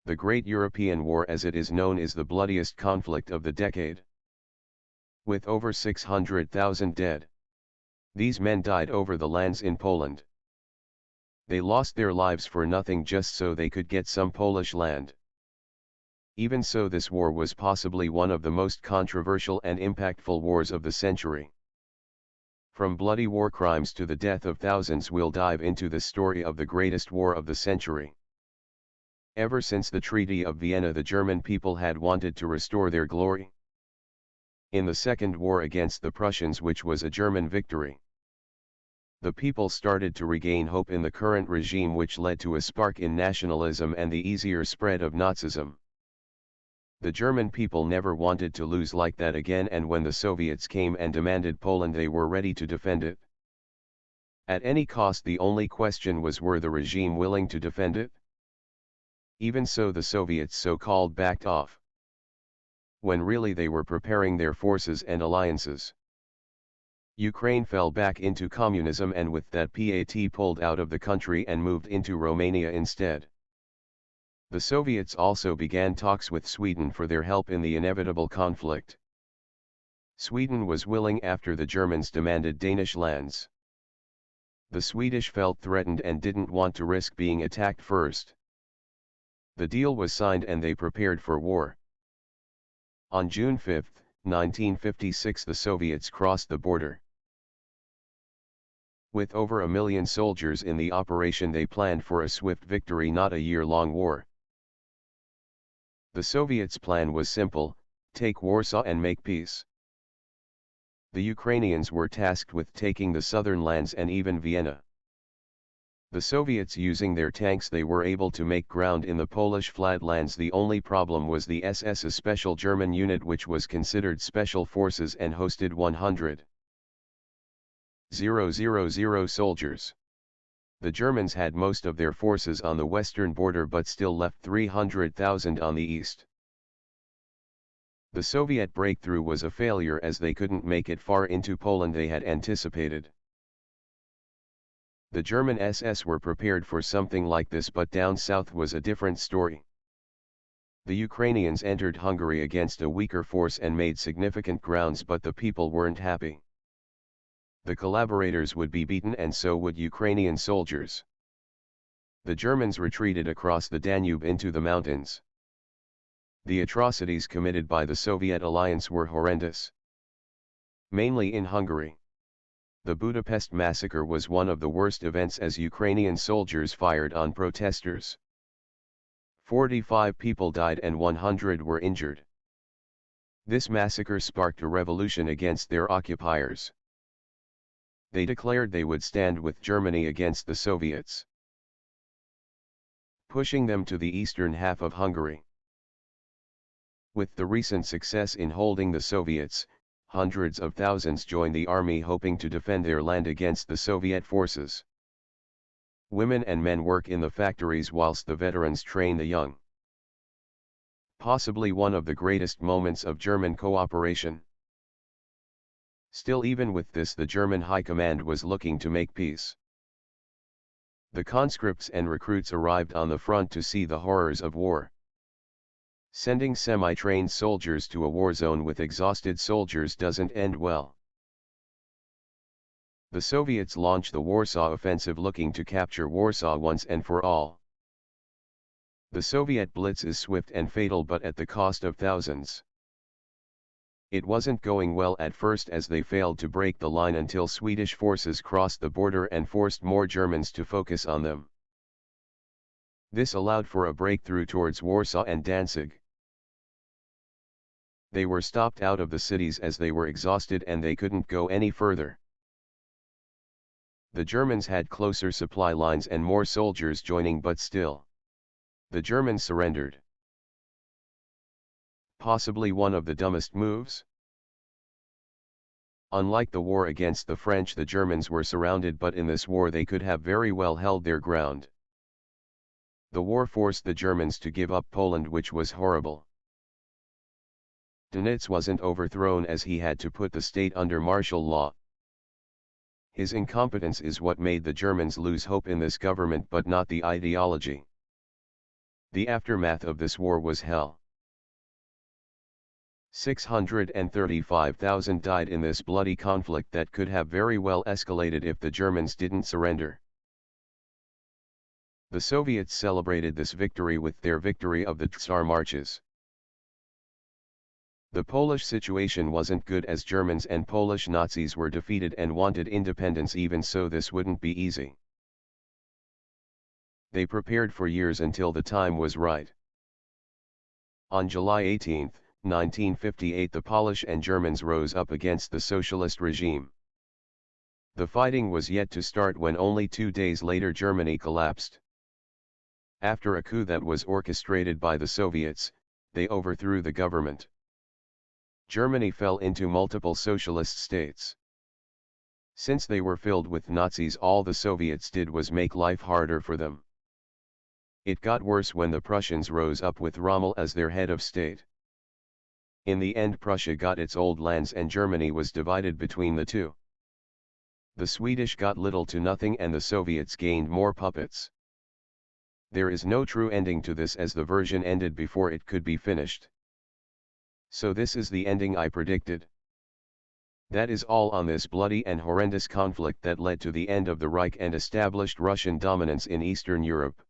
The Great European War, as it is known, is the bloodiest conflict of the decade, with over 600,000 dead. These men died over the lands in Poland. They lost their lives for nothing just so they could get some Polish land. Even so, this war was possibly one of the most controversial and impactful wars of the century. From bloody war crimes to the death of thousands, we'll dive into the story of the greatest war of the century. Ever since the Treaty of Vienna, the German people had wanted to restore their glory. In the Second War against the Prussians, which was a German victory, the people started to regain hope in the current regime, which led to a spark in nationalism and the easier spread of Nazism. The German people never wanted to lose like that again, and when the Soviets came and demanded Poland, they were ready to defend it at any cost. The only question was, were the regime willing to defend it? Even so, the Soviets so-called backed off, when really they were preparing their forces and alliances. Ukraine fell back into communism, and with that PAT pulled out of the country and moved into Romania instead. The Soviets also began talks with Sweden for their help in the inevitable conflict. Sweden was willing after the Germans demanded Danish lands. The Swedish felt threatened and didn't want to risk being attacked first. The deal was signed and they prepared for war. On June 5, 1956, the Soviets crossed the border. With over 1 million soldiers in the operation, they planned for a swift victory, not a year-long war. The Soviets' plan was simple: take Warsaw and make peace. The Ukrainians were tasked with taking the southern lands and even Vienna. The Soviets, using their tanks, they were able to make ground in the Polish flatlands. The only problem was the SS, a special German unit which was considered special forces and hosted 100,000 soldiers. The Germans had most of their forces on the western border but still left 300,000 on the east. The Soviet breakthrough was a failure as they couldn't make it far into Poland they had anticipated. The German SS were prepared for something like this, but down south was a different story. The Ukrainians entered Hungary against a weaker force and made significant grounds, but the people weren't happy. The collaborators would be beaten and so would Ukrainian soldiers. The Germans retreated across the Danube into the mountains. The atrocities committed by the Soviet alliance were horrendous. Mainly in Hungary. The Budapest massacre was one of the worst events, as Ukrainian soldiers fired on protesters. 45 people died and 100 were injured. This massacre sparked a revolution against their occupiers. They declared they would stand with Germany against the Soviets, pushing them to the eastern half of Hungary. With the recent success in holding the Soviets, hundreds of thousands joined the army, hoping to defend their land against the Soviet forces. Women and men work in the factories whilst the veterans train the young. Possibly one of the greatest moments of German cooperation. Still, even with this, the German High Command was looking to make peace. The conscripts and recruits arrived on the front to see the horrors of war. Sending semi-trained soldiers to a war zone with exhausted soldiers doesn't end well. The Soviets launched the Warsaw Offensive, looking to capture Warsaw once and for all. The Soviet blitz is swift and fatal, but at the cost of thousands. It wasn't going well at first, as they failed to break the line until Swedish forces crossed the border and forced more Germans to focus on them. This allowed for a breakthrough towards Warsaw and Danzig. They were stopped out of the cities as they were exhausted and they couldn't go any further. The Germans had closer supply lines and more soldiers joining, but still, the Germans surrendered. Possibly one of the dumbest moves? Unlike the war against the French, the Germans were surrounded, but in this war they could have very well held their ground. The war forced the Germans to give up Poland, which was horrible. Dönitz wasn't overthrown as he had to put the state under martial law. His incompetence is what made the Germans lose hope in this government, but not the ideology. The aftermath of this war was hell. 635,000 died in this bloody conflict that could have very well escalated if the Germans didn't surrender. The Soviets celebrated this victory with their victory of the Tsar marches. The Polish situation wasn't good as Germans and Polish Nazis were defeated and wanted independence, even so this wouldn't be easy. They prepared for years until the time was right. On July 18, 1958, the Polish and Germans rose up against the socialist regime. The fighting was yet to start when only 2 days later Germany collapsed. After a coup that was orchestrated by the Soviets, they overthrew the government. Germany fell into multiple socialist states. Since they were filled with Nazis, all the Soviets did was make life harder for them. It got worse when the Prussians rose up with Rommel as their head of state. In the end, Prussia got its old lands and Germany was divided between the two. The Swedish got little to nothing and the Soviets gained more puppets. There is no true ending to this, as the version ended before it could be finished. So this is the ending I predicted. That is all on this bloody and horrendous conflict that led to the end of the Reich and established Russian dominance in Eastern Europe.